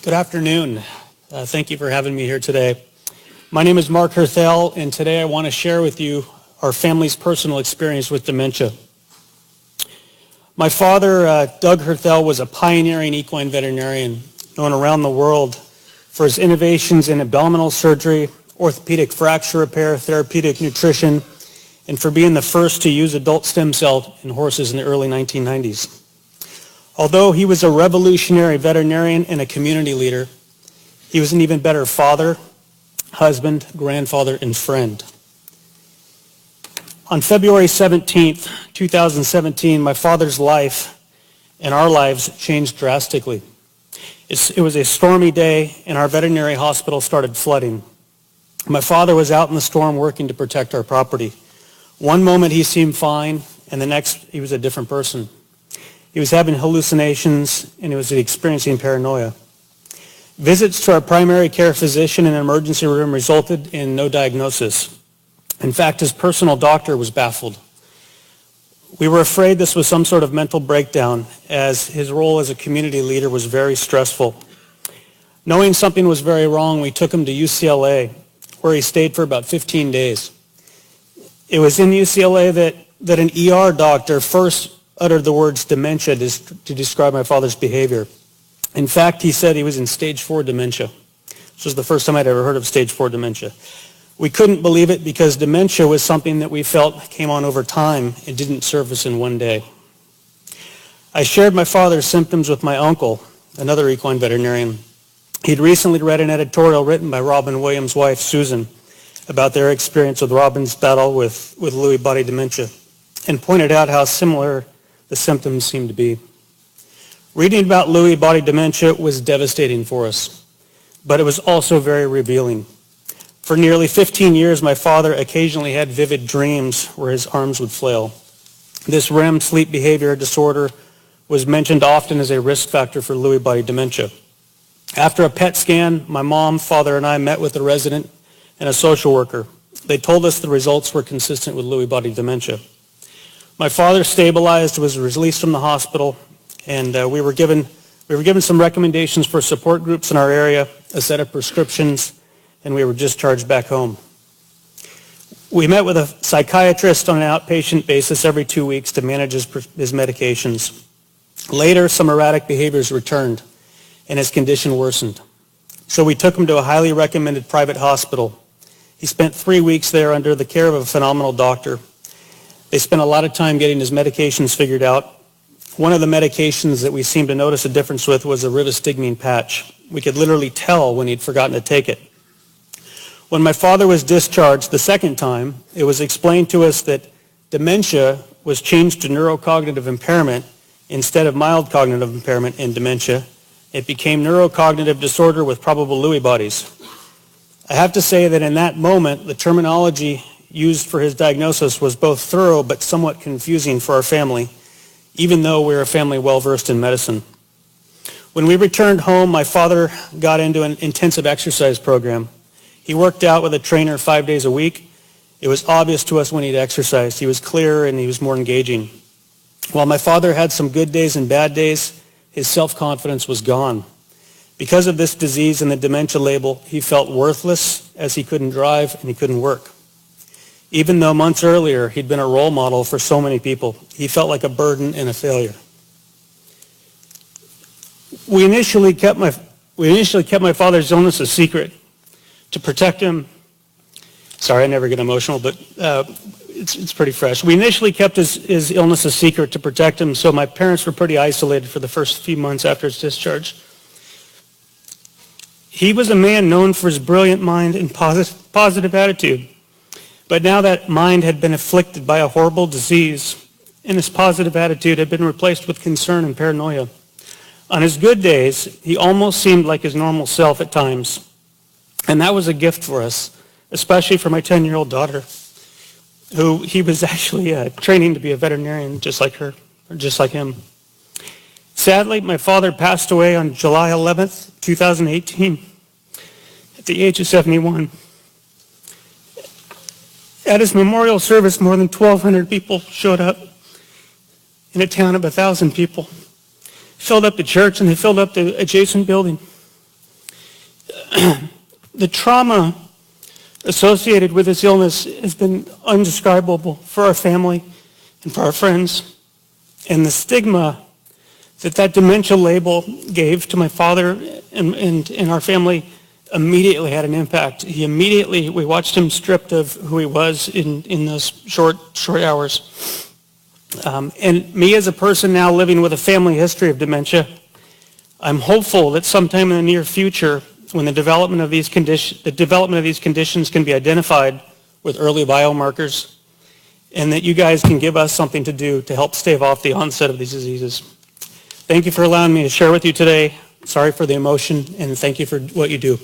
Good afternoon. Thank you for having me here today. My name is Mark Herthel, and today I want to share with you our family's personal experience with dementia. My father, Doug Herthel, was a pioneering equine veterinarian known around the world for his innovations in abdominal surgery, orthopedic fracture repair, therapeutic nutrition, and for being the first to use adult stem cell in horses in the early 1990s. Although he was a revolutionary veterinarian and a community leader, he was an even better father, husband, grandfather, and friend. On February 17th, 2017, my father's life and our lives changed drastically. It was a stormy day, and our veterinary hospital started flooding. My father was out in the storm working to protect our property. One moment he seemed fine, and the next he was a different person. He was having hallucinations, and he was experiencing paranoia. Visits to our primary care physician in an emergency room resulted in no diagnosis. In fact, his personal doctor was baffled. We were afraid this was some sort of mental breakdown, as his role as a community leader was very stressful. Knowing something was very wrong, we took him to UCLA, where he stayed for about 15 days. It was in UCLA that an ER doctor first uttered the words dementia to describe my father's behavior. In fact, he said he was in stage 4 dementia. This was the first time I'd ever heard of stage 4 dementia. We couldn't believe it because dementia was something that we felt came on over time and didn't surface in one day. I shared my father's symptoms with my uncle, another equine veterinarian. He'd recently read an editorial written by Robin Williams' wife, Susan, about their experience with Robin's battle with Lewy body dementia, and pointed out how similar the symptoms seemed to be. Reading about Lewy body dementia was devastating for us, but it was also very revealing. For nearly 15 years, my father occasionally had vivid dreams where his arms would flail. This REM sleep behavior disorder was mentioned often as a risk factor for Lewy body dementia. After a PET scan, my mom, father, and I met with a resident and a social worker. They told us the results were consistent with Lewy body dementia. My father stabilized, was released from the hospital, and we were given some recommendations for support groups in our area, a set of prescriptions, and we were discharged back home. We met with a psychiatrist on an outpatient basis every 2 weeks to manage his medications. Later, some erratic behaviors returned, and his condition worsened. So we took him to a highly recommended private hospital. He spent 3 weeks there under the care of a phenomenal doctor. They spent a lot of time getting his medications figured out. One of the medications that we seemed to notice a difference with was a rivastigmine patch. We could literally tell when he'd forgotten to take it. When my father was discharged the second time, it was explained to us that dementia was changed to neurocognitive impairment instead of mild cognitive impairment in dementia. It became neurocognitive disorder with probable Lewy bodies. I have to say that in that moment, the terminology used for his diagnosis was both thorough but somewhat confusing for our family, even though we were a family well-versed in medicine. When we returned home, my father got into an intensive exercise program. He worked out with a trainer 5 days a week. It was obvious to us when he'd exercised. He was clearer and he was more engaging. While my father had some good days and bad days, his self-confidence was gone. Because of this disease and the dementia label, he felt worthless as he couldn't drive and he couldn't work. Even though months earlier he'd been a role model for so many people, he felt like a burden and a failure. We initially kept my father's illness a secret to protect him. Sorry, I never get emotional, but it's pretty fresh. We initially kept his illness a secret to protect him, so my parents were pretty isolated for the first few months after his discharge. He was a man known for his brilliant mind and positive attitude. But now that mind had been afflicted by a horrible disease, and his positive attitude had been replaced with concern and paranoia. On his good days, he almost seemed like his normal self at times. And that was a gift for us, especially for my 10-year-old daughter, who he was actually training to be a veterinarian just like her, or just like him. Sadly, my father passed away on July 11th, 2018, at the age of 71. At his memorial service, more than 1,200 people showed up in a town of 1,000 people. Filled up the church and they filled up the adjacent building. The trauma associated with this illness has been indescribable for our family and for our friends. And the stigma that dementia label gave to my father and our family immediately had an impact. We watched him stripped of who he was in those short hours. And me as a person now living with a family history of dementia, I'm hopeful that sometime in the near future, when the development of these conditions can be identified with early biomarkers, and that you guys can give us something to do to help stave off the onset of these diseases. Thank you for allowing me to share with you today. Sorry for the emotion, and thank you for what you do.